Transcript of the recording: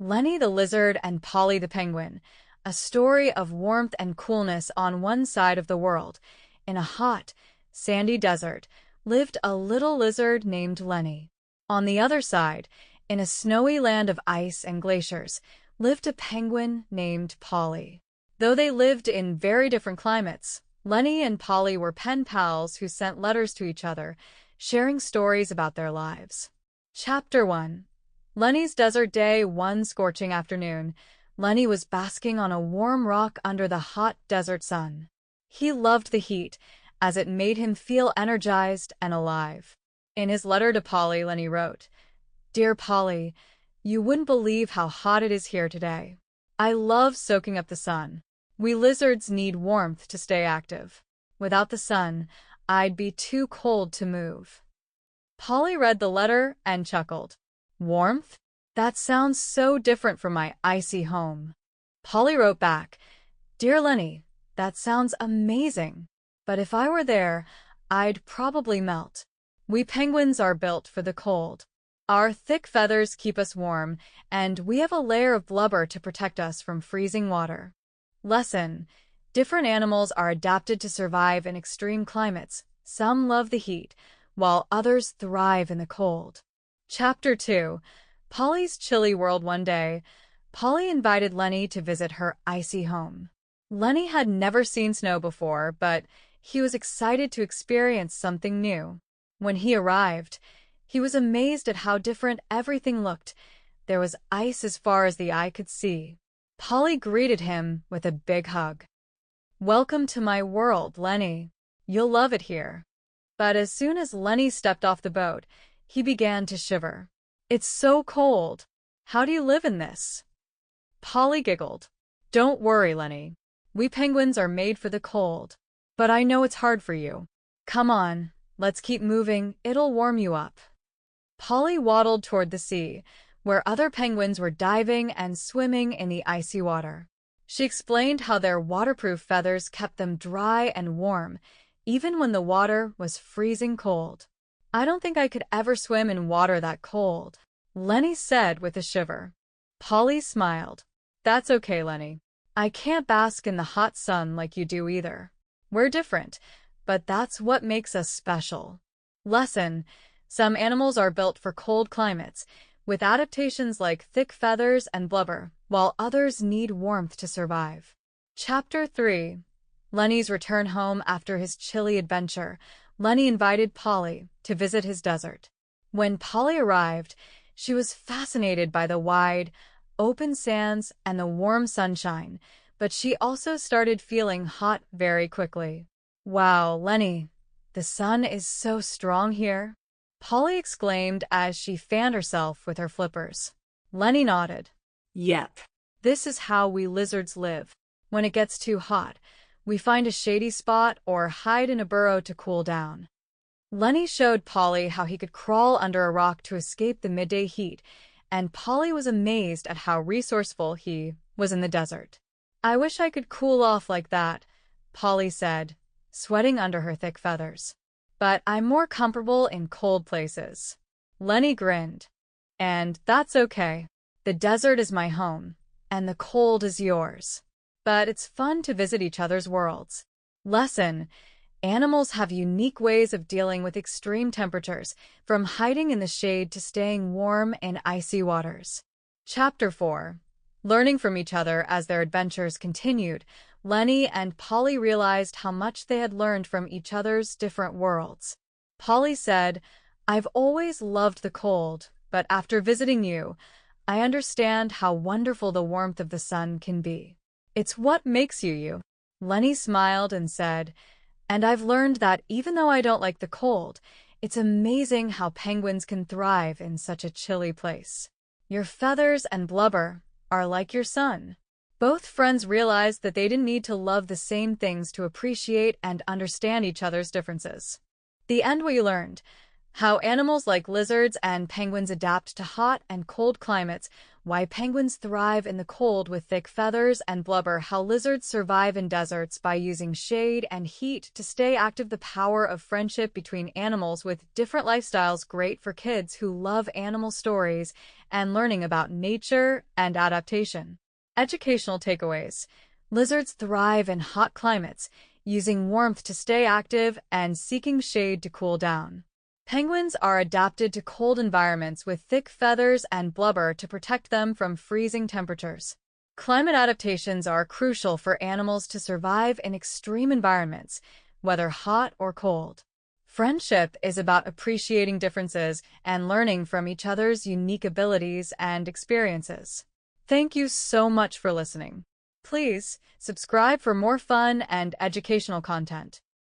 Lenny the lizard and Polly the penguin, a story of warmth and coolness on one side of the world. In a hot, sandy desert, lived a little lizard named Lenny. On the other side, in a snowy land of ice and glaciers, lived a penguin named Polly. Though they lived in very different climates, Lenny and Polly were pen pals who sent letters to each other, sharing stories about their lives. Chapter 1. Lenny's Desert Day. One scorching afternoon, Lenny was basking on a warm rock under the hot desert sun. He loved the heat, as it made him feel energized and alive. In his letter to Polly, Lenny wrote, "Dear Polly, you wouldn't believe how hot it is here today. I love soaking up the sun. We lizards need warmth to stay active. Without the sun, I'd be too cold to move." Polly read the letter and chuckled. "Warmth? That sounds so different from my icy home." Polly wrote back, "Dear Lenny, that sounds amazing. But if I were there, I'd probably melt. We penguins are built for the cold. Our thick feathers keep us warm, and we have a layer of blubber to protect us from freezing water." Lesson: different animals are adapted to survive in extreme climates. Some love the heat, while others thrive in the cold. Chapter 2. Polly's Chilly World. One day, Polly invited Lenny to visit her icy home. Lenny had never seen snow before, but he was excited to experience something new. When he arrived, he was amazed at how different everything looked. There was ice as far as the eye could see. Polly greeted him with a big hug. "Welcome to my world, Lenny. You'll love it here." But as soon as Lenny stepped off the boat, he began to shiver. "It's so cold. How do you live in this?" Polly giggled. "Don't worry, Lenny. We penguins are made for the cold. But I know it's hard for you. Come on, let's keep moving. It'll warm you up." Polly waddled toward the sea, where other penguins were diving and swimming in the icy water. She explained how their waterproof feathers kept them dry and warm, even when the water was freezing cold. "I don't think I could ever swim in water that cold," Lenny said with a shiver. Polly smiled. "That's okay, Lenny. I can't bask in the hot sun like you do either. We're different, but that's what makes us special." Lesson: some animals are built for cold climates, with adaptations like thick feathers and blubber, while others need warmth to survive. Chapter 3. Lenny's return home. After his chilly adventure, Lenny invited Polly to visit his desert. When Polly arrived, she was fascinated by the wide, open sands and the warm sunshine, but she also started feeling hot very quickly. "Wow, Lenny, the sun is so strong here," Polly exclaimed as she fanned herself with her flippers. Lenny nodded. Yep. "This is how we lizards live. When it gets too hot, we find a shady spot or hide in a burrow to cool down." Lenny showed Polly how he could crawl under a rock to escape the midday heat, and Polly was amazed at how resourceful he was in the desert. "I wish I could cool off like that," Polly said, sweating under her thick feathers. "But I'm more comfortable in cold places." Lenny grinned. "And that's okay. The desert is my home, and the cold is yours. But it's fun to visit each other's worlds." Lesson: animals have unique ways of dealing with extreme temperatures, from hiding in the shade to staying warm in icy waters. Chapter 4. Learning from each other. As their adventures continued, Lenny and Polly realized how much they had learned from each other's different worlds. Polly said, "I've always loved the cold, but after visiting you, I understand how wonderful the warmth of the sun can be. It's what makes you you." Lenny smiled and said, "And I've learned that even though I don't like the cold, it's amazing how penguins can thrive in such a chilly place. Your feathers and blubber are like your sun." Both friends realized that they didn't need to love the same things to appreciate and understand each other's differences. The end. We learned How animals like lizards and penguins adapt to hot and cold climates, why penguins thrive in the cold with thick feathers and blubber, how lizards survive in deserts by using shade and heat to stay active, the power of friendship between animals with different lifestyles, great for kids who love animal stories and learning about nature and adaptation. Educational takeaways. Lizards thrive in hot climates, using warmth to stay active and seeking shade to cool down. Penguins are adapted to cold environments with thick feathers and blubber to protect them from freezing temperatures. Climate adaptations are crucial for animals to survive in extreme environments, whether hot or cold. Friendship is about appreciating differences and learning from each other's unique abilities and experiences. Thank you so much for listening. Please subscribe for more fun and educational content.